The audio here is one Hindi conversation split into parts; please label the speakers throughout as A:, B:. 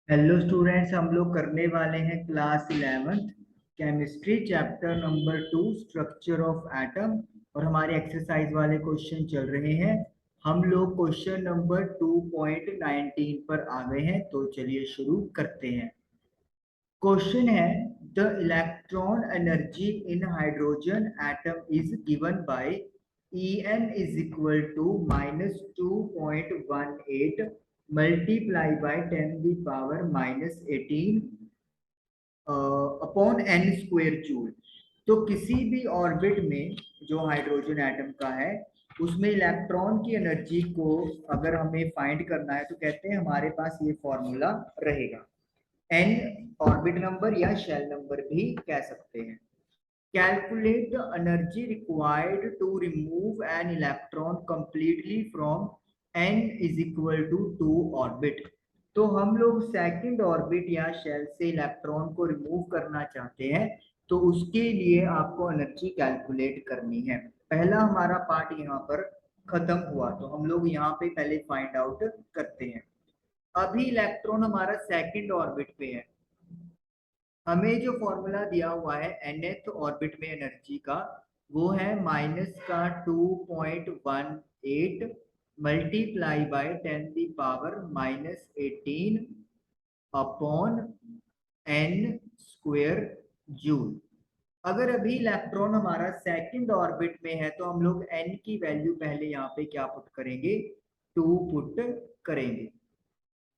A: हेलो स्टूडेंट्स, हम लोग करने वाले हैं class 11th chemistry chapter number 2 structure of atom. और हमारे एक्सरसाइज वाले क्वेश्चन चल रहे हैं। हम लोग क्वेश्चन नंबर 2.19 पर आ गए हैं, तो चलिए शुरू करते हैं। क्वेश्चन है, the electron energy in hydrogen atom is given by En is equal to -2.18 multiply by 10 the power -18 upon n square joule. तो किसी भी ऑर्बिट में जो हाइड्रोजन एटम का है उसमें इलेक्ट्रॉन की एनर्जी को अगर हमें फाइंड करना है तो कहते हैं हमारे पास ये फॉर्मूला रहेगा। n ऑर्बिट नंबर या शेल नंबर भी कह सकते हैं। Calculate the energy required to remove an electron completely from n is equal to 2 orbit। तो हम लोग सेकंड ऑर्बिट या शेल से इलेक्ट्रॉन को रिमूव करना चाहते हैं, तो उसके लिए आपको एनर्जी कैलकुलेट करनी है। पहला हमारा पार्ट यहाँ पर खत्म हुआ, तो हम लोग यहाँ पे पहले फाइंड आउट करते हैं। अभी इलेक्ट्रॉन हमारा सेकंड ऑर्बिट पे है। हमें जो फॉर्मूला दिया हुआ है nth ऑर्बिट में एनर्जी का, वो है -2.18 multiply by 10 the power -18 upon n square joule. अगर अभी इलेक्ट्रॉन हमारा सेकंड ऑर्बिट में है तो हम लोग n की वैल्यू पहले यहाँ पे क्या पुट करेंगे, 2 पुट करेंगे।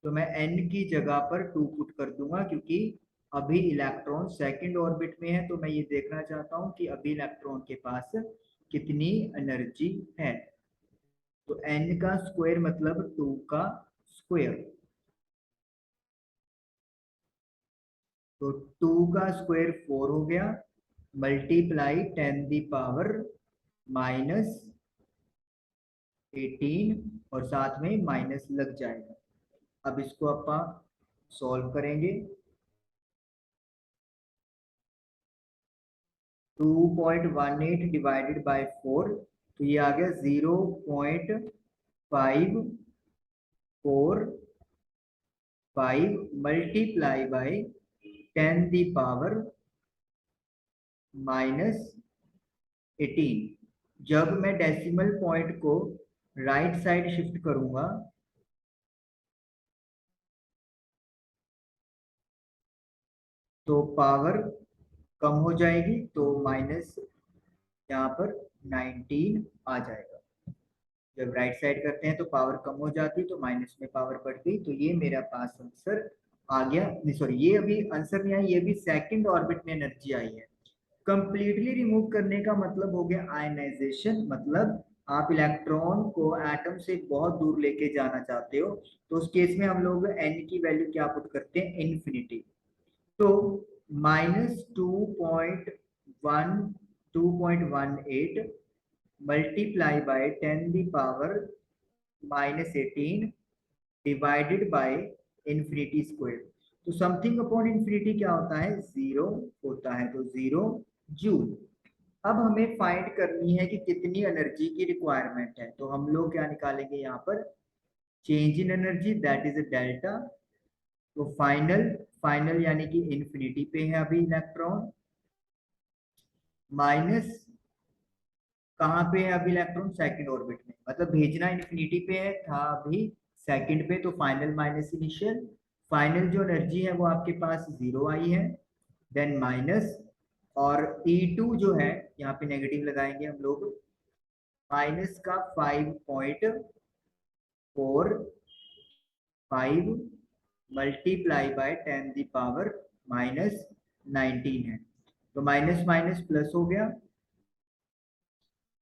A: तो मैं n की जगह पर 2 पुट कर दूंगा, क्योंकि अभी इलेक्ट्रॉन सेकंड ऑर्बिट में है, तो मैं ये देखना चाहता हूं कि अभी इलेक्ट्रॉन के पास कितनी एनर्जी है। तो n का स्क्वायर मतलब 2 का स्क्वायर। तो 2 का स्क्वायर 4 हो गया, मल्टीप्लाई 10 दी पावर -18 और साथ में माइनस लग जाएगा। अब इसको अपन सॉल्व करेंगे। 2.18 डिवाइडेड बाय 4, तो ये आ गया 0.545 मल्टीप्लाई बाय 10 दी पावर -18। जब मैं डेसिमल पॉइंट को राइट साइड शिफ्ट करूंगा तो पावर कम हो जाएगी, तो माइनस यहाँ पर 19 आ जाएगा। जब राइट साइड करते हैं तो पावर कम हो जाती है, तो माइनस में पावर बढ़ गई। तो ये मेरा पास आंसर आ गया। नहीं सॉरी, ये अभी आंसर नहीं आया, ये भी सेकंड ऑर्बिट में एनर्जी आई है। कंप्लीटली रिमूव करने का मतलब हो गया आयनाइजेशन, मतलब आप इलेक्ट्रॉन को एटम से बहुत दूर लेके जाना चाहते हो, तो उस केस में हम लोग n की वैल्यू क्या पुट करते हैं, इन्फिनिटी। तो -2.18 multiply by 10 the power -18 divided by infinity square. तो समथिंग अपॉन इन्फिनिटी क्या होता है, 0 होता है, तो 0 जूल। अब हमें फाइंड करनी है कि कितनी एनर्जी की रिक्वायरमेंट है, तो हम लोग क्या निकालेंगे यहाँ पर, change in energy, that is delta. तो फाइनल फाइनल यानी कि इन्फिनिटी पे है अभी इलेक्ट्रॉन, माइनस कहाँ पे है अभी इलेक्ट्रॉन, सेकंड ऑर्बिट में, मतलब भेजना इन्फिनिटी पे है था अभी सेकंड पे, तो फाइनल माइनस इनिशियल। फाइनल जो एनर्जी है वो आपके पास 0 आई है, देन माइनस, और E2 जो है यहाँ पे नेगेटिव लगाएंगे हम लोग, माइनस का 5.45 मल्टीप्लाई बाय 10 दी पावर -19 है। तो माइनस माइनस प्लस हो गया,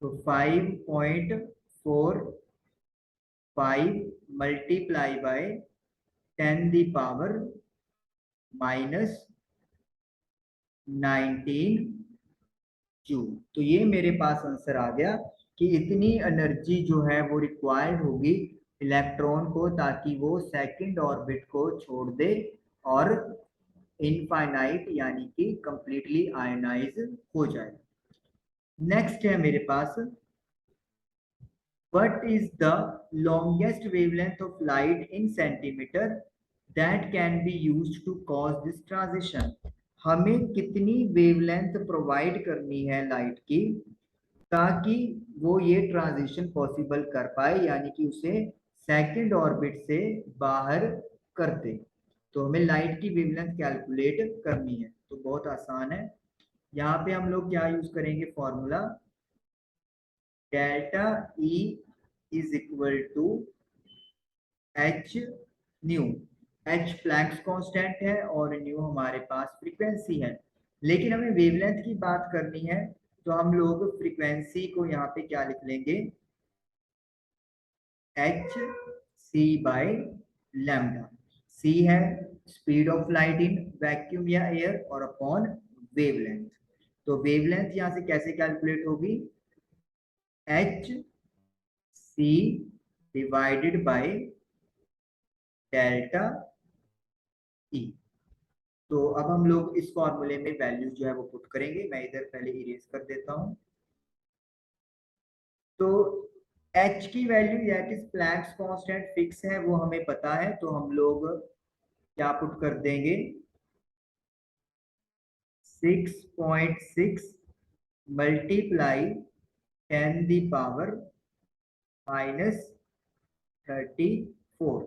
A: तो 5.45 multiply by 10 the power -19 joule. तो ये मेरे पास आंसर आ गया कि इतनी एनर्जी जो है वो रिक्वायर्ड होगी इलेक्ट्रॉन को, ताकि वो सेकंड ऑर्बिट को छोड़ दे और इनफाइनाइट यानी कि कंप्लीटली आयनाइज हो जाए। नेक्स्ट है मेरे पास, what is the longest wavelength of light in centimeter that can be used to cause this transition। हमें कितनी वेवलेंथ प्रोवाइड करनी है लाइट की ताकि वो ये ट्रांजिशन पॉसिबल कर पाए, यानी कि उसे सेकंड ऑर्बिट से बाहर कर दे। तो हमें लाइट की वेवलेंथ कैलकुलेट करनी है, तो बहुत आसान है। यहाँ पे हम लोग क्या यूज करेंगे formula, delta E is equal to H nu. H Planck's constant है और न्यू हमारे पास फ्रीक्वेंसी है, लेकिन हमें वेवलेंथ की बात करनी है, तो हम लोग फ्रीक्वेंसी को यहाँ पे क्या लिख लेंगे, H C by lambda. C है speed of light in vacuum या एयर और अपॉन वेवलेंथ। तो वेवलेंथ यहाँ से कैसे कैलकुलेट होगी, H C divided by delta E. तो अब हम लोग इस फॉर्मूले में वैल्यू जो है वो पुट करेंगे। मैं इधर पहले इरेज कर देता हूं। तो h की value that is Planck's constant fix है, वो हमें पता है, तो हम लोग क्या पुट कर देंगे, 6.6 multiply 10 the power -34।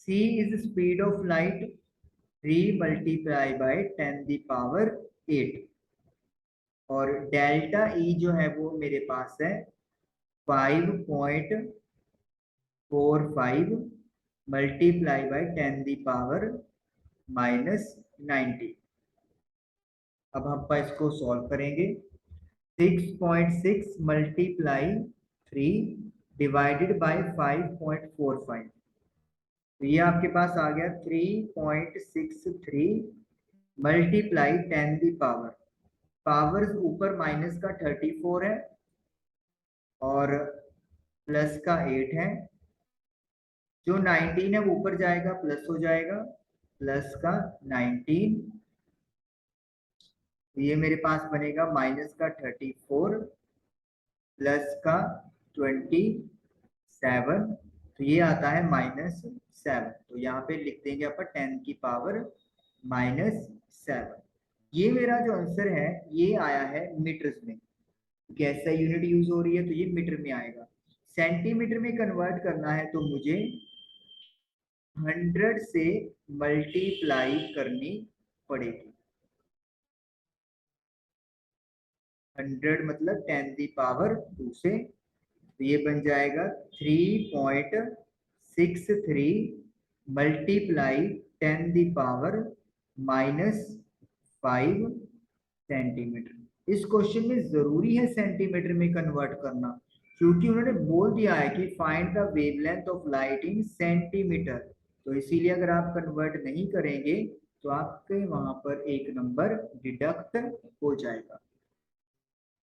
A: c is speed of light, 3 multiply by 10 the power 8। और डेल्टा ई जो है वो मेरे पास है 5.45 मल्टीप्लाई बाय 10 दी पावर -90। अब हम इसको सॉल्व करेंगे। 6.6 मल्टीप्लाई 3 डिवाइडेड बाय 5.45, तो ये आपके पास आ गया 3.63 मल्टीप्लाई 10 दी पावर, पावर ऊपर माइनस का 34 है और प्लस का 8 है। जो 19 है वो ऊपर जाएगा प्लस हो जाएगा, प्लस का 19, तो ये मेरे पास बनेगा माइनस का 34 प्लस का 27, तो ये आता है -7। तो यहाँ पे लिख देंगे अपन 10 की पावर -7। ये मेरा जो आंसर है ये आया है मीटर्स में, कैसा यूनिट यूज हो रही है, तो ये मीटर में आएगा। सेंटीमीटर में कन्वर्ट करना है तो मुझे 100 से मल्टीप्लाई करनी पड़ेगी। 100 मतलब 10 दी पावर 2 से, तो ये बन जाएगा 3.63 मल्टीप्लाई 10 दी पावर -5 सेंटीमीटर। इस क्वेश्चन में जरूरी है सेंटीमीटर में कन्वर्ट करना, क्योंकि उन्होंने बोल दिया है कि find the wavelength of light in centimetre. तो इसीलिए अगर आप कन्वर्ट नहीं करेंगे तो आपके वहां पर एक नंबर डिडक्ट हो जाएगा।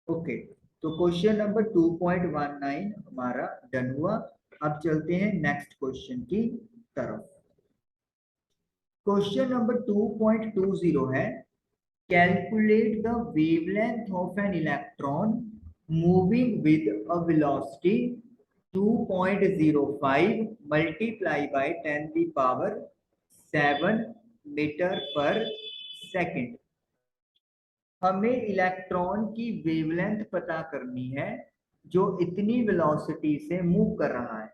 A: ओके, तो क्वेश्चन नंबर 2.19 हमारा डन हुआ। अब चलते हैं नेक्स्ट क्वेश्चन की तरफ। क्वेश्चन नंबर 2.20 है, calculate the wavelength of an electron moving with a velocity 2.05 multiply by 10 की पावर 7 मीटर पर सेकंड। हमें इलेक्ट्रॉन की वेवलेंथ पता करनी है जो इतनी वेलोसिटी से मूव कर रहा है।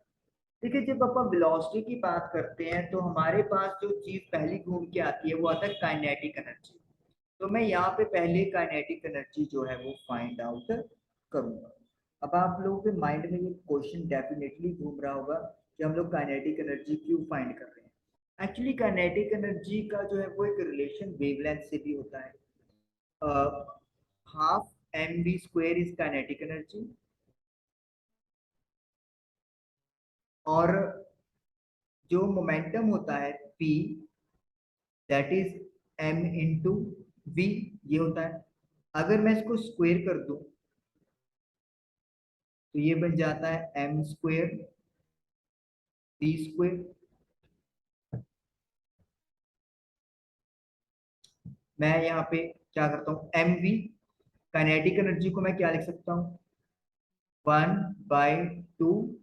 A: देखिए, जब अपन वेलोसिटी की बात करते हैं तो हमारे पास जो चीज पहली घूम के आती है वो आता है काइनेटिक एनर्जी। तो मैं यहाँ पे पहले काइनेटिक एनर्जी जो है वो फाइंड आउट करूंगा। अब आप लोगों के माइंड में ये क्वेश्चन डेफिनेटली घूम रहा होगा कि हम लोग काइनेटिक एनर्जी क्यों फाइंड कर रहे हैं। एक्चुअली काइनेटिक एनर्जी का जो है वो एक रिलेशन वेवलेंथ से भी होता है। Half mv² is kinetic energy, और जो मोमेंटम होता है p that is m into v, ये होता है। अगर मैं इसको स्क्वायर कर दूं तो ये बन जाता है m² v²। मैं यहाँ पे क्या करता हूँ, mv काइनेटिक एनर्जी को मैं क्या लिख सकता हूँ, 1/2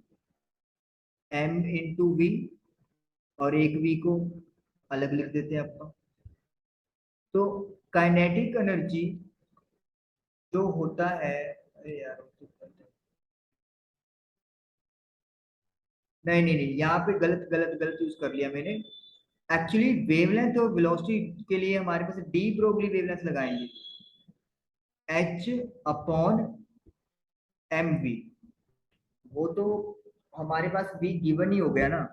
A: m इंटू v, और एक v को अलग लिख देते हैं आपका। तो काइनेटिक एनर्जी जो होता है, अरे यार नहीं नहीं नहीं, यहाँ पे गलत गलत गलत यूज कर लिया मैंने। एक्चुअली वेवलेंथ और वेलोसिटी के लिए हमारे पास डी ब्रोगली वेवलेंथ लगाएंगे, एच अपॉन एम वी। वो तो हमारे पास वी गिवन ही हो गया ना।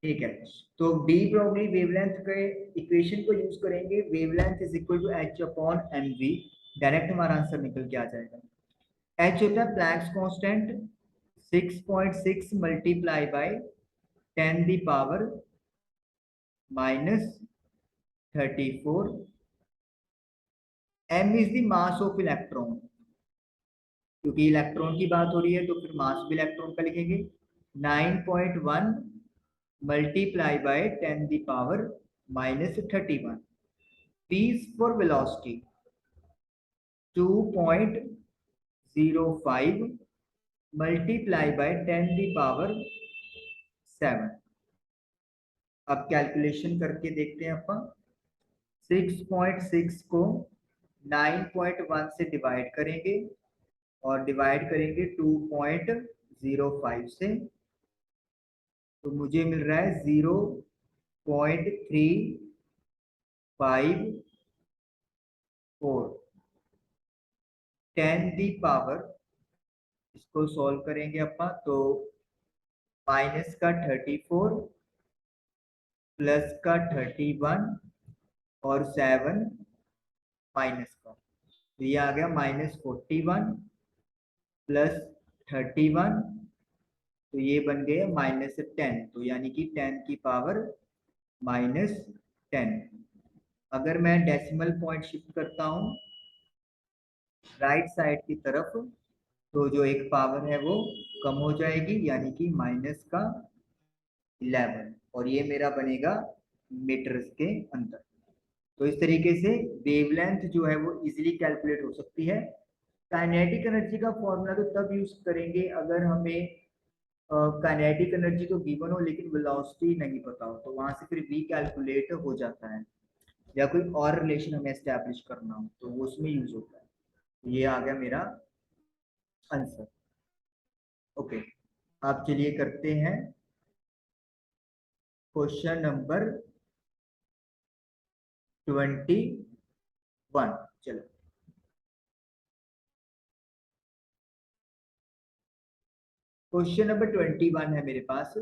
A: ठीक है, तो डी ब्रोगली वेवलेंथ के इक्वेशन को यूज करेंगे, wavelength is equal to H upon M V. Direct हमारा आंसर निकल के आ जाएगा। एच होता है Planck's constant, 6.6 multiply by 10 the power -34। M is the mass of electron, क्योंकि इलेक्ट्रॉन की बात हो रही है तो फिर मास भी इलेक्ट्रॉन का लिखेंगे। 9.1 multiply by 10 the power -31। P is for velocity, 2.05 multiply by 10 the power 7। अब कैलकुलेशन करके देखते हैं अपन। 6.6 को 9.1 से डिवाइड करेंगे और डिवाइड करेंगे 2.05 से, तो मुझे मिल रहा है 0.354। 10 दी पावर, इसको सॉल्व करेंगे अपन तो माइनस का 34 प्लस का 31 और 7 माइनस का, तो ये आ गया -41 प्लस 31, तो ये बन गए -10, तो यानी कि 10 की पावर -10। अगर मैं डेसिमल पॉइंट शिफ्ट करता हूँ राइट साइड की तरफ, तो जो एक पावर है वो कम हो जाएगी, यानी कि -11, और ये मेरा बनेगा मीटर्स के अंदर। तो इस तरीके से वेवलेंथ जो है वो इजीली कैलकुलेट हो सकती है। काइनेटिक एनर्जी का फॉर्मूला तो तब यूज करेंगे अगर हमें काइनेटिक एनर्जी तो गिवन हो लेकिन वेलोसिटी नहीं पता हो, तो वहां से फिर वी कैलकुलेट हो जाता है, या कोई और रिलेशन हमें एस्टेब्लिश करना हो तो वो उसमें यूज होता है। ये आ गया मेरा आंसर। ओके, आप चलिए करते हैं क्वेश्चन नंबर 21। चलो, क्वेश्चन नंबर 21 है मेरे पास।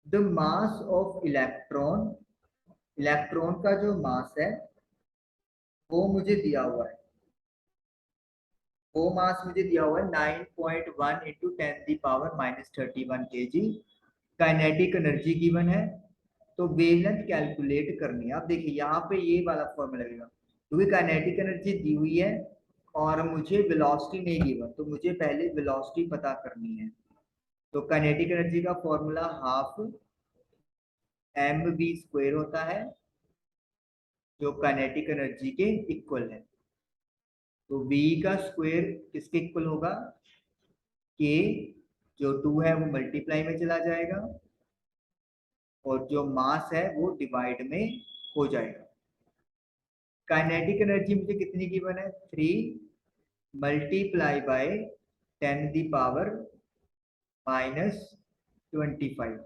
A: The mass of electron, electron का जो मास है वो मुझे दिया हुआ है, वो मास मुझे दिया हुआ है 9.1 into 10 the power -31 kg। Kinetic energy given है, तो वेवलेंथ कैलकुलेट करनी है। अब देखिए यहाँ पे ये वाला फॉर्मूला लगेगा, क्योंकि काइनेटिक एनर्जी दी हुई है और मुझे वेलोसिटी नहीं गिवन, तो मुझे पहले वेलोसिटी पता करनी है। तो काइनेटिक एनर्जी का formula half M V square होता है, जो काइनेटिक एनर्जी के इक्वल है। तो v का स्क्वायर किसके इक्वल होगा, k, जो 2 है वो मल्टीप्लाई में चला जाएगा और जो मास है वो डिवाइड में हो जाएगा। काइनेटिक एनर्जी मुझे कितनी गिवन है, 3 मल्टीप्लाई बाय 10 दी पावर -25,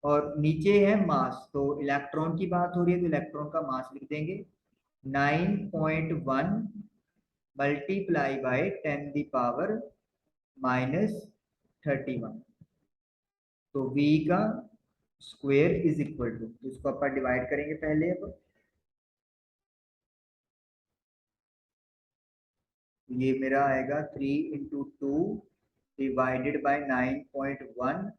A: और नीचे है मास, तो इलेक्ट्रॉन की बात हो रही है तो इलेक्ट्रॉन का मास लिख देंगे 9.1 मल्टीप्लाई बाय 10 दी पावर -31। तो v का स्क्वायर इज इक्वल टू, इसको अपन डिवाइड करेंगे पहले। अब ये मेरा आएगा 3 × 2 डिवाइडेड बाय 9.1,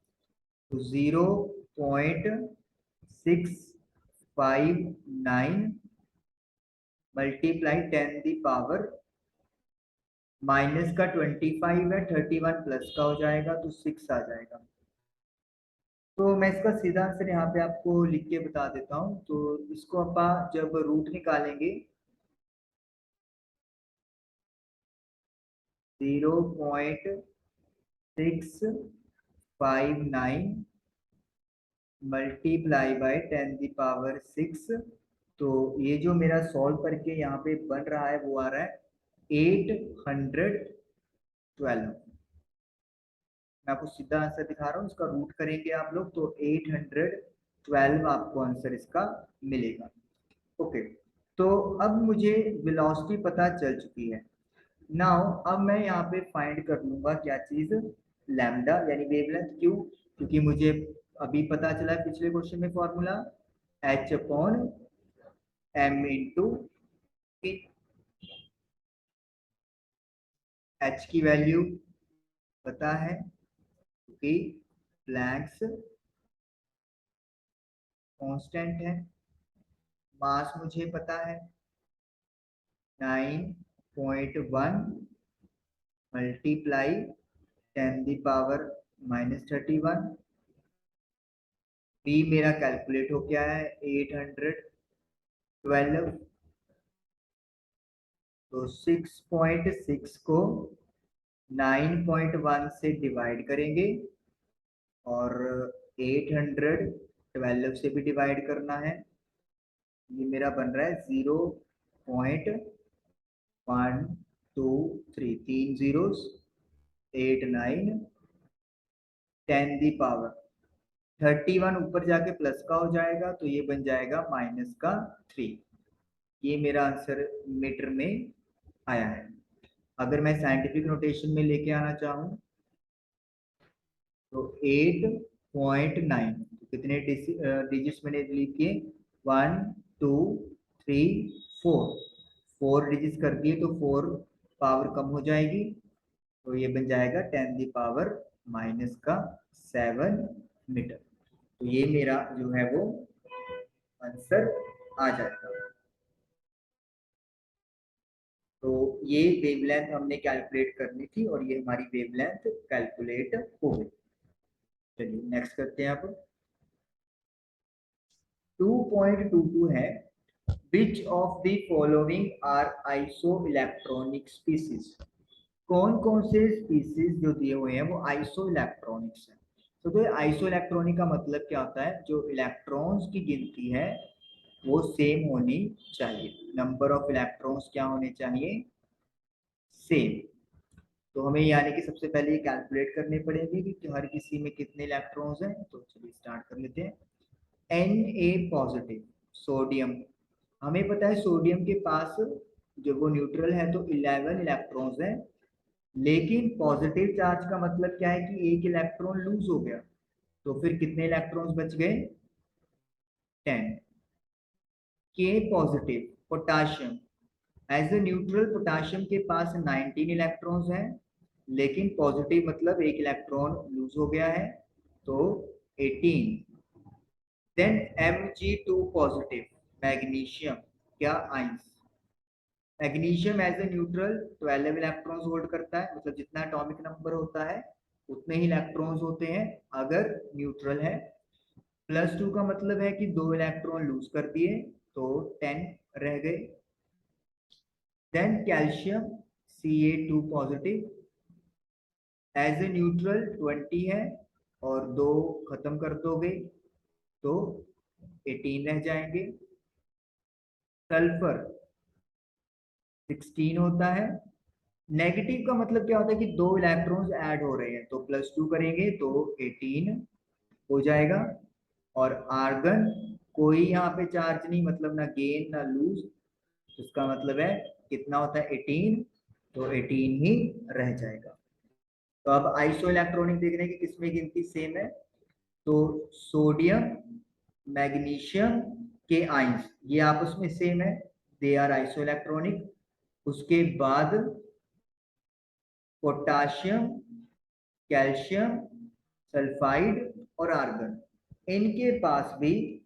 A: तो 0.659 मल्टीप्लाई 10 दी पावर, माइनस का 25 है, 31 प्लस का हो जाएगा तो 6 आ जाएगा। तो मैं इसका सीधा आंसर यहाँ पे आपको लिख के बता देता हूँ। तो इसको अपन जब रूट निकालेंगे 0.659 मल्टीप्लाई बाय 10⁶। तो ये जो मेरा सॉल्व करके यहाँ पे बन रहा है वो आ रहा है 812। मैं आपको सीधा आंसर दिखा रहा हूँ, इसका रूट करेंगे आप लोग तो 812 आपको आंसर इसका मिलेगा। ओके, तो अब मुझे वेलोसिटी पता चल चुकी है। नाउ अब मैं यहाँ पे फाइंड कर लूंगा क्या चीज, लैम्डा यानी वेवलेंथ। क्यों? क्योंकि मुझे अभी पता चला पिछले क्वेश्चन में फॉर्मूला h/m इंटू h की वैल्यू पता है क्योंकि प्लैंक्स कांस्टेंट है। मास मुझे पता है 9.1 मल्टीप्लाई 10⁻31। बी मेरा कैलकुलेट हो गया है 812। तो 6.6 को 9.1 से डिवाइड करेंगे और 812 से भी डिवाइड करना है। ये मेरा बन रहा है 0.123, 3 zeros, 8 9 10⁻31 ऊपर जाके प्लस का हो जाएगा तो ये बन जाएगा -3। ये मेरा आंसर मीटर में आया है। अगर मैं साइंटिफिक नोटेशन में लेके आना चाहूँ तो 8.9, तो कितने डिजिट्स मैंने लीव किए 1 2 3 4, 4 डिजिट्स कर दिए तो 4 पावर कम हो जाएगी तो ये बन जाएगा 10⁻⁻7 मीटर। तो ये मेरा जो है वो आंसर आ जाएगा। तो ये वेवलेंथ हमने कैलकुलेट करनी थी और ये हमारी वेवलेंथ कैलकुलेट हो गई। चलिए नेक्स्ट करते हैं। आप 2.22 है, which of the following are isoelectronic species. कौन कौन से स्पीसीज जो दिए हुए हैं वो आइसो इलेक्ट्रॉनिक्स है। तो आइसो इलेक्ट्रॉनिक का मतलब क्या होता है, जो इलेक्ट्रॉन्स की गिनती है वो सेम होनी चाहिए। नंबर ऑफ इलेक्ट्रॉन्स क्या होने चाहिए, सेम। तो हमें यानी कि सबसे पहले ये कैलकुलेट करने पड़ेंगे कि हर किसी में कितने इलेक्ट्रॉन्स हैं। तो चलिए स्टार्ट कर लेते हैं। Na सोडियम, हमें पता है सोडियम के पास जब वो न्यूट्रल है तो 11 इलेक्ट्रॉन्स हैं, लेकिन पॉजिटिव चार्ज का मतलब क्या है कि एक इलेक्ट्रॉन लूज हो गया तो फिर कितने इलेक्ट्रॉन्स बच गए, 10। के positive potassium, as a neutral potassium के पास 19 इलेक्ट्रॉन्स हैं, लेकिन पॉजिटिव मतलब एक इलेक्ट्रॉन लूज हो गया है तो 18। देन Mg2 पॉजिटिव मैग्नीशियम, क्या ions, magnesium as a neutral 12 electrons hold करता है, मतलब जितना एटॉमिक नंबर होता है उतने ही इलेक्ट्रॉन्स होते हैं अगर न्यूट्रल है। +2 का मतलब है कि 2 इलेक्ट्रॉन लूज कर दिए तो 10 रह गए। Then calcium Ca2 positive as a neutral 20 है और 2 खत्म कर दोगे तो 18 रह जाएंगे। सल्फर 16 होता है। नेगेटिव का मतलब क्या होता है कि 2 इलेक्ट्रॉन्स ऐड हो रहे हैं तो +2 करेंगे तो 18 हो जाएगा। और आर्गन कोई यहाँ पे चार्ज नहीं, मतलब ना गेन ना लूज, इसका मतलब है कितना होता है 18, तो 18 ही रह जाएगा। तो अब आइसो इलेक्ट्रॉनिक देख रहे हैं कि किसमें गिनती सेम है। तो सोडियम मैग्नीशियम के आइंस ये आपस में सेम है, दे आर आइसो इलेक्ट्रॉनिक। उसके बाद पोटाशियम, कैल्शियम, सल्फाइड और आर्गन, इनके पास भी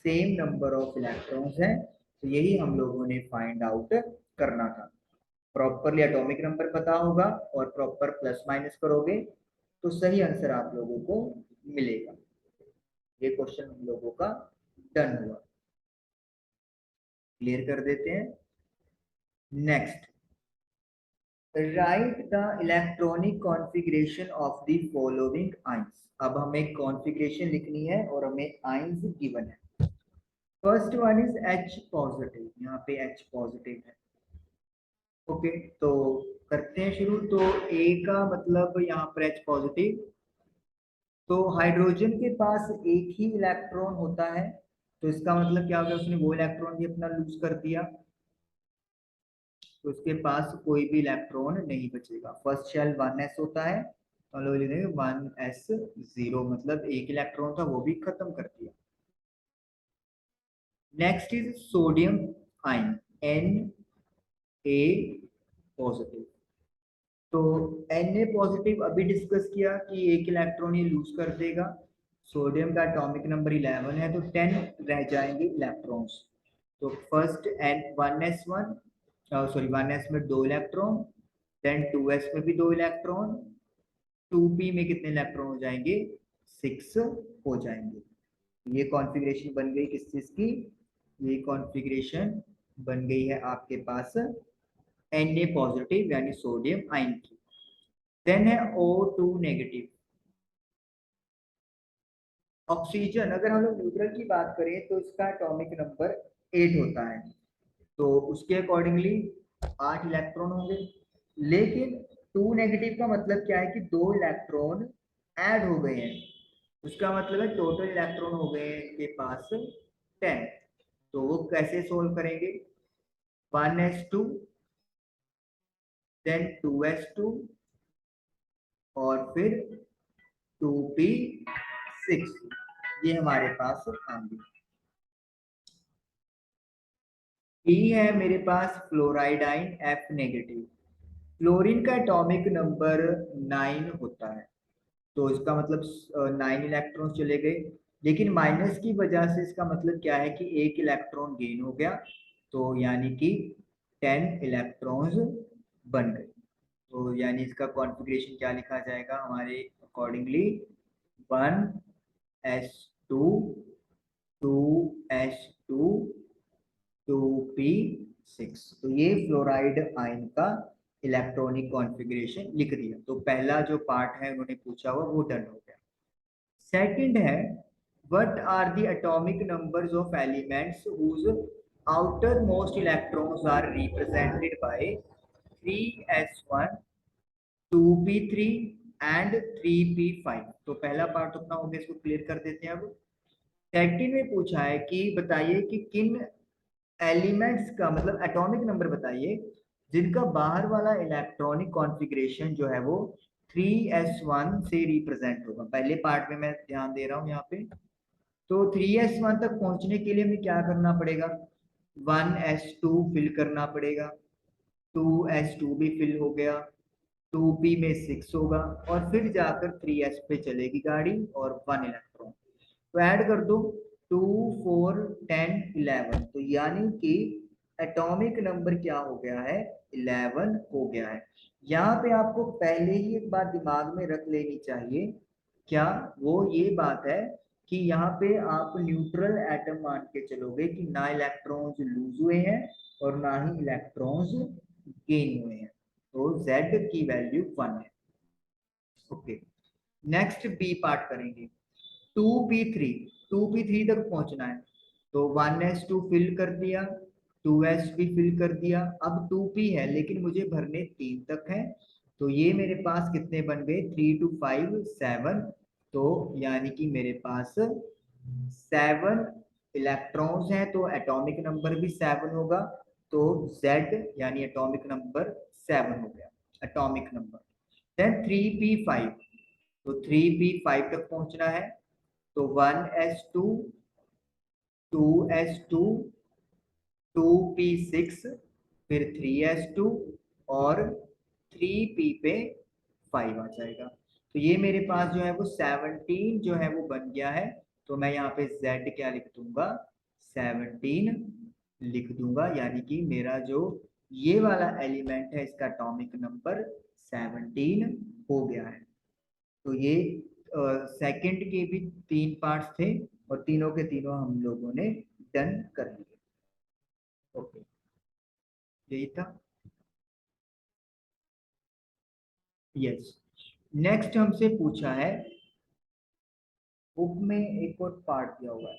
A: सेम नंबर ऑफ इलेक्ट्रॉन्स हैं। तो यही हम लोगों ने फाइंड आउट करना था। प्रॉपरली एटॉमिक नंबर पता होगा और प्रॉपर प्लस माइनस करोगे तो सही आंसर आप लोगों को मिलेगा। ये क्वेश्चन हम लोगों का डन हुआ। क्लियर कर देते हैं। Next right the electronic configuration of the following ions. अब हमें कॉन्फ़िगरेशन लिखनी है और हमें आइंस गिवन है। First one is H positive, यहाँ पे H पॉजिटिव है। ओके, तो करते हैं शुरू। तो A का मतलब यहाँ पर H पॉजिटिव, तो हाइड्रोजन के पास एक ही इलेक्ट्रॉन होता है, तो इसका मतलब क्या हो गया, उसने वो इलेक्ट्रॉन भी अपना लूज कर दिया, तो उसके पास कोई भी इलेक्ट्रॉन नहीं बचेगा। फर्स्ट शेल 1s होता है, तो हम लोग लिखेंगे 1s0, मतलब एक इलेक्ट्रॉन था वो भी खत्म कर दिया। Next is sodium ion, Na positive. तो Na पॉजिटिव अभी डिस्कस किया कि एक इलेक्ट्रॉन ये लूज कर देगा। सोडियम का एटॉमिक नंबर 11 है, तो 10 रह जाएंगे इलेक्ट्रॉन्स। तो first N 1s1, sorry 1s में 2 इलेक्ट्रॉन, देन 2s में भी 2 इलेक्ट्रॉन, 2p में कितने इलेक्ट्रॉन हो जाएंगे, 6 हो जाएंगे। ये कॉन्फ़िगरेशन बन गई किस चीज की, ये कॉन्फ़िगरेशन बन गई है आपके पास Na पॉजिटिव यानी सोडियम आयन की। देन है O2 नेगेटिव। ऑक्सीजन, अगर हम लोग न्यूट्रल की बात करें तो इसका एटॉमिक नंबर 8 होता है, तो उसके अकॉर्डिंगली 8 इलेक्ट्रॉन होंगे। लेकिन 2 नेगेटिव का मतलब क्या है कि 2 इलेक्ट्रॉन ऐड हो गए हैं, उसका मतलब है टोटल इलेक्ट्रॉन हो गए हैं इनके पास 10। तो वो कैसे सोल्व करेंगे, 1s2 देन 2s2 और फिर 2p6, ये हमारे पास आएंगे। E है मेरे पास फ्लोराइडाइन F नेगेटिव। फ्लोरीन का एटॉमिक नंबर 9 होता है, तो इसका मतलब 9 इलेक्ट्रॉन चले गए, लेकिन माइनस की वजह से इसका मतलब क्या है कि एक इलेक्ट्रॉन गेन हो गया, तो यानी कि 10 इलेक्ट्रॉन्स बन गए। तो यानी इसका कॉन्फ़िगरेशन क्या लिखा जाएगा हमारे अकॉर्डिंगली, 1s2 2s2 2p6। तो ये फ्लोराइड आयन का इलेक्ट्रॉनिक कॉन्फ़िगरेशन लिख दिया। तो पहला जो पार्ट है उन्होंने पूछा हुआ वो डन हो गया। सेकंड है, what are the atomic numbers of elements whose outermost electrons are represented by 3s1 2p3 and 3p5। तो पहला पार्ट अपना हो गया, इसको क्लियर कर देते हैं। अब सेकंड में पूछा है कि बताइए कि किन एलिमेंट्स का मतलब एटॉमिक नंबर बताइए जिनका बाहर वाला इलेक्ट्रॉनिक कॉन्फ़िगरेशन जो है वो 3s1 से रिप्रेजेंट होगा। पहले पार्ट में मैं ध्यान दे रहा हूं यहाँ पे। तो 3s1 तक पहुंचने के लिए हमें क्या करना पड़ेगा, 1s2 फिल करना पड़ेगा, 2s2 भी फिल हो गया, 2p में 6 होगा, और फिर जाकर 3s पे चलेगी गाड़ी और 1 इलेक्ट्रॉन। तो ऐड कर दो 2 4 10 11, तो यानी कि एटॉमिक नंबर क्या हो गया है, 11 हो गया है। यहाँ पे आपको पहले ही एक बात दिमाग में रख लेनी चाहिए, क्या वो ये बात है कि यहाँ पे आप न्यूट्रल एटम मान के चलोगे कि ना इलेक्ट्रॉन्स लूज हुए हैं और ना ही इलेक्ट्रॉन्स गेन हुए हैं, तो Z की वैल्यू 1 है। ओके, नेक्स्ट बी पार्ट करेंगे। 2p3, 2p3 तक पहुंचना है, तो 1s2 फिल कर दिया, 2s भी फिल कर दिया, अब 2p है लेकिन मुझे भरने 3 तक है, तो ये मेरे पास कितने बन गए, 3 2 5 7। तो यानी कि मेरे पास 7 इलेक्ट्रॉन्स हैं, तो एटॉमिक नंबर भी 7 होगा, तो Z यानी एटॉमिक नंबर 7 हो गया एटॉमिक नंबर। देन 3p5, तो 3p5 तक पहुंचना है, तो 1s2 2s2 2p6 फिर 3s2 और 3p पे 5 आ जाएगा। तो ये मेरे पास जो है वो 17 जो है वो बन गया है, तो मैं यहाँ पे Z क्या लिख दूंगा, 17 लिख दूंगा, यानी कि मेरा जो ये वाला एलिमेंट है इसका एटॉमिक नंबर 17 हो गया है। तो ये सेकंड के भी 3 पार्ट्स थे और तीनों के तीनों हम लोगों ने डन कर लिए। ओके, यही था। यस। नेक्स्ट हमसे पूछा है, बुक में एक और पार्ट दिया हुआ है,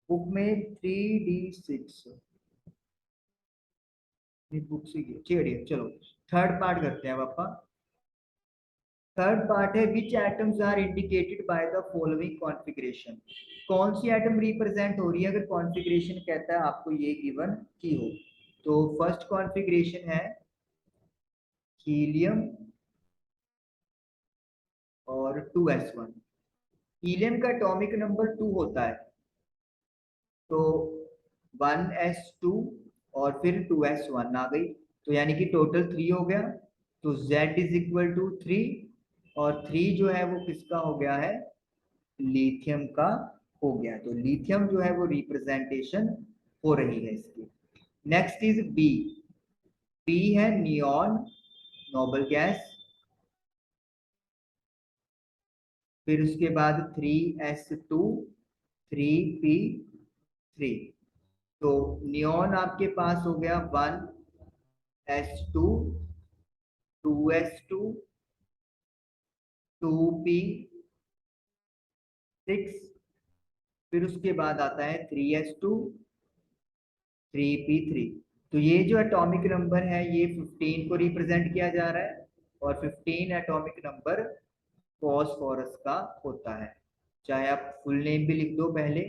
A: बुक में 3D6 बुक से चलिए चलो थर्ड पार्ट करते हैं पापा। थर्ड पार्ट है which atoms are indicated by the following configuration. कौन सी एटम रिप्रेजेंट हो रही है अगर कॉन्फ़िगरेशन कहता है आपको ये गिवन की हो। तो फर्स्ट कॉन्फ़िगरेशन है हीलियम और 2s1। हीलियम का एटॉमिक नंबर 2 होता है, तो 1s2 और फिर 2s1 आ गई, तो यानी कि टोटल 3 हो गया। तो Z इज इक्वल टू 3 और 3 जो है वो किसका हो गया है, लिथियम का हो गया। तो लिथियम जो है वो रिप्रेजेंटेशन हो रही है इसकी। Next is B. बी है नियॉन, नोबल गैस। फिर उसके बाद 3s2 3p3। तो नियॉन आपके पास हो गया 1s2 2s2 2p6। फिर उसके बाद आता है 3s2 3p3। तो ये जो एटॉमिक नंबर है ये 15 को रिप्रेजेंट किया जा रहा है, और 15 एटॉमिक नंबर फॉस्फोरस का होता है। चाहे आप फुल नेम भी लिख दो, पहले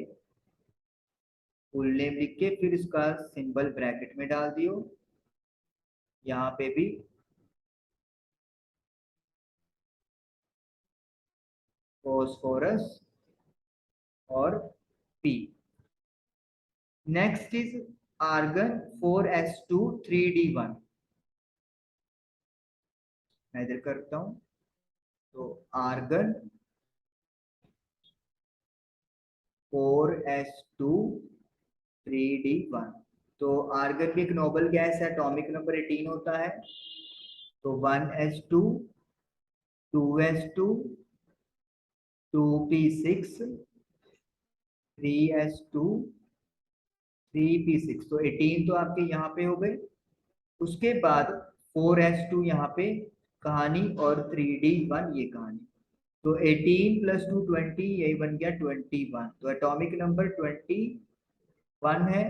A: फुल नेम लिख के फिर इसका सिंबल ब्रैकेट में डाल दियो, यहाँ पे भी फॉस्फोरस और P. Next is argon 4s2 3d1। मैं इधर करता हूं, तो आर्गन 4s2 3d1। तो आर्गन की एक नोबल गैस है, एटॉमिक नंबर 18 होता है। तो 1s2 2s2 2p6 3s2 3p6। तो 18 तो आपके यहाँ पे हो गए। उसके बाद 4s2 यहाँ पे कहानी और 3d1 ये कहानी। तो 18 प्लस 2 20, यही बन गया 21। तो एटॉमिक नंबर 21 है,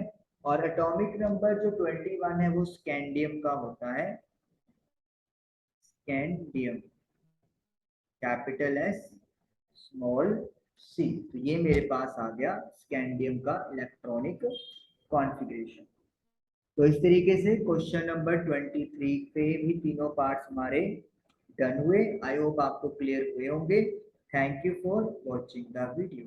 A: और एटॉमिक नंबर जो 21 है वो स्कैंडियम का होता है। Scandium, capital S small C. तो ये मेरे पास आ गया स्कैंडियम का इलेक्ट्रॉनिक कॉन्फ़िगरेशन। तो इस तरीके से क्वेश्चन नंबर 23 पे भी तीनों पार्ट्स हमारे डन हुए। आई होप आपको क्लियर हुए होंगे। Thank you for watching the video.